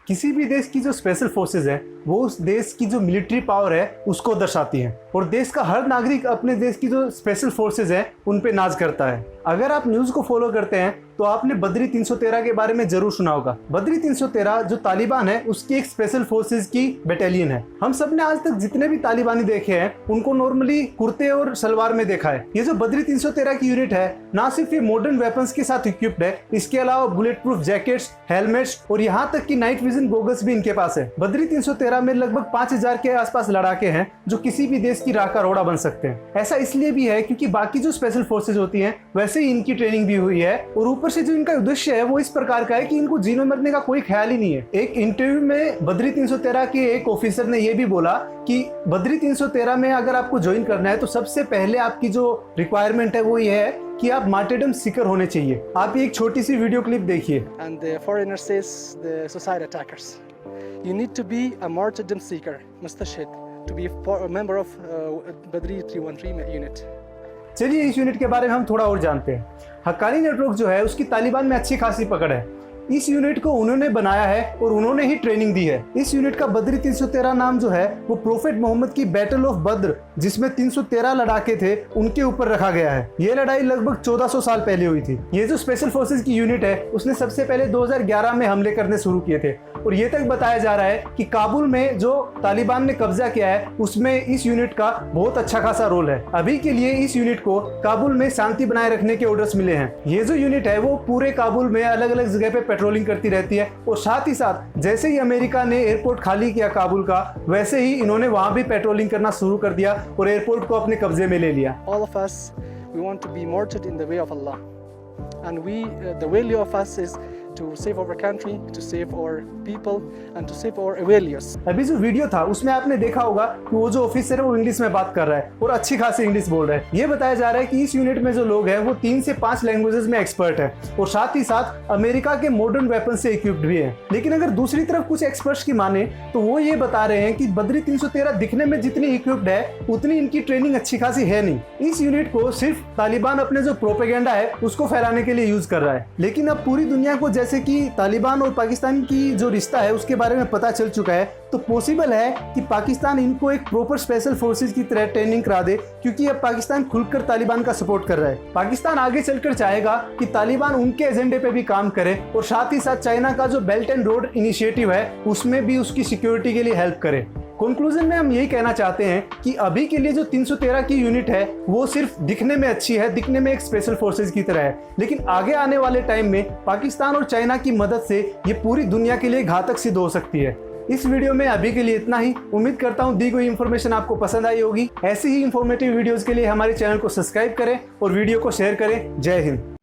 किसी भी देश की जो स्पेशल फोर्सेज है वो उस देश की जो मिलिट्री पावर है उसको दर्शाती हैं और देश का हर नागरिक अपने देश की जो स्पेशल फोर्सेज हैं उन पे नाज करता है। अगर आप न्यूज़ को फॉलो करते हैं तो आपने बद्री 313 के बारे में जरूर सुना होगा। बद्री 313 जो तालिबान है उसकी एक स्पेशल फोर्सेज की बटालियन है। हम सब ने आज तक जितने भी तालिबानी देखे हैं उनको नॉर्मली कुर्ते और सलवार में देखा है। ये जो बद्री 313 की यूनिट है ना सिर्फ ये मॉडर्न वेपन्स के साथ इक्विप्ड है, इसके अलावा बुलेट प्रूफ जैकेट्स, हेलमेट्स और यहाँ तक कि नाइट विजन गॉगल्स भी इनके पास है। बद्री 313 में लगभग 5000 के आसपास लड़ाके हैं जो किसी भी देश की राह का रोड़ा बन सकते हैं। ऐसा इसलिए भी है क्योंकि बाकी जो स्पेशल फोर्सेज होती हैं वैसे ही इनकी ट्रेनिंग भी हुई है और ऊपर से जो इनका उद्देश्य है वो इस प्रकार का है कि इनको जीने मरने का कोई ख्याल ही नहीं है। एक इंटरव्यू में बद्री 313 के एक ऑफिसर ने यह भी बोला कि बद्री 313 में अगर आपको ज्वाइन करना है तो सबसे पहले आपकी जो रिक्वायरमेंट है वो ये है कि आप मार्टियरडम सीकर होने चाहिए। आप एक छोटी सी वीडियो क्लिप देखिए। And the foreigner says the suicide attackers, you need to be a martyrdom seeker, mustashhid, to be a member of Badri 313 unit. चलिए इस यूनिट के बारे में हम थोड़ा और जानते हैं। हक्कानी नेटवर्क जो है उसकी तालिबान में अच्छी खासी पकड़ है। इस यूनिट को उन्होंने बनाया है और उन्होंने ही ट्रेनिंग दी है। इस यूनिट का बद्री 313 नाम जो है वो प्रोफेट मोहम्मद की बैटल ऑफ बद्र जिसमें 313 लड़ाके थे उनके ऊपर रखा गया है। ये लड़ाई लगभग 1400 साल पहले हुई थी। ये जो स्पेशल फोर्सेज की यूनिट है उसने सबसे पहले 2011 में हमले करने शुरू किए थे और ये तक बताया जा रहा है कि काबुल में जो तालिबान ने कब्जा किया है उसमें इस यूनिट का बहुत अच्छा खासा रोल है। अभी के लिए इस यूनिट को काबुल में शांति बनाए रखने के ऑर्डर्स मिले हैं। ये जो यूनिट है वो पूरे काबुल में अलग अलग जगह पे पेट्रोलिंग करती रहती है और साथ ही साथ जैसे ही अमेरिका ने एयरपोर्ट खाली किया काबुल का वैसे ही इन्होंने वहां भी पेट्रोलिंग करना शुरू कर दिया और एयरपोर्ट को अपने कब्जे में ले लिया। All of us, we want to be martyred in the way of Allah, and the will of us is to save our country, to save our people, and to save our Awalias. अभी जो video था उसमें आपने देखा होगा कि वो जो ऑफिसर है वो इंग्लिश में बात कर रहा है और अच्छी खासी इंग्लिश बोल रहा है। ये बताया जा रहा है कि इस यूनिट में जो लोग हैं वो 3 से 5 लैंग्वेजेस में एक्सपर्ट है और साथ ही साथ अमेरिका के मॉडर्न वेपन से इक्विप्ड भी है। लेकिन अगर दूसरी तरफ कुछ एक्सपर्ट्स की माने तो वो ये बता रहे हैं कि बद्री 313 दिखने में जितनी इक्विप्ड है उतनी इनकी ट्रेनिंग अच्छी खासी है नहीं। इस यूनिट को सिर्फ तालिबान अपने जो प्रोपेगेंडा है उसको फैलाने के लिए यूज कर रहा है। लेकिन अब पूरी दुनिया को जैसे कि तालिबान और पाकिस्तान की जो रिश्ता है उसके बारे में पता चल चुका है तो पॉसिबल है कि पाकिस्तान इनको एक प्रॉपर स्पेशल फोर्सेज की तरह ट्रेनिंग करा दे क्योंकि अब पाकिस्तान खुलकर तालिबान का सपोर्ट कर रहा है। पाकिस्तान आगे चलकर चाहेगा कि तालिबान उनके एजेंडे पे भी काम करे और साथ ही साथ चाइना का जो बेल्ट एंड रोड इनिशिएटिव है उसमें भी उसकी सिक्योरिटी के लिए हेल्प करे। कंक्लूजन में हम यही कहना चाहते हैं कि अभी के लिए जो 313 की यूनिट है वो सिर्फ दिखने में अच्छी है, दिखने में एक स्पेशल फोर्सेज की तरह है, लेकिन आगे आने वाले टाइम में पाकिस्तान और चाइना की मदद से ये पूरी दुनिया के लिए घातक सिद्ध हो सकती है। इस वीडियो में अभी के लिए इतना ही। उम्मीद करता हूँ दी गई इन्फॉर्मेशन आपको पसंद आई होगी। ऐसी ही इन्फॉर्मेटिव वीडियोस के लिए हमारे चैनल को सब्सक्राइब करें और वीडियो को शेयर करें। जय हिंद।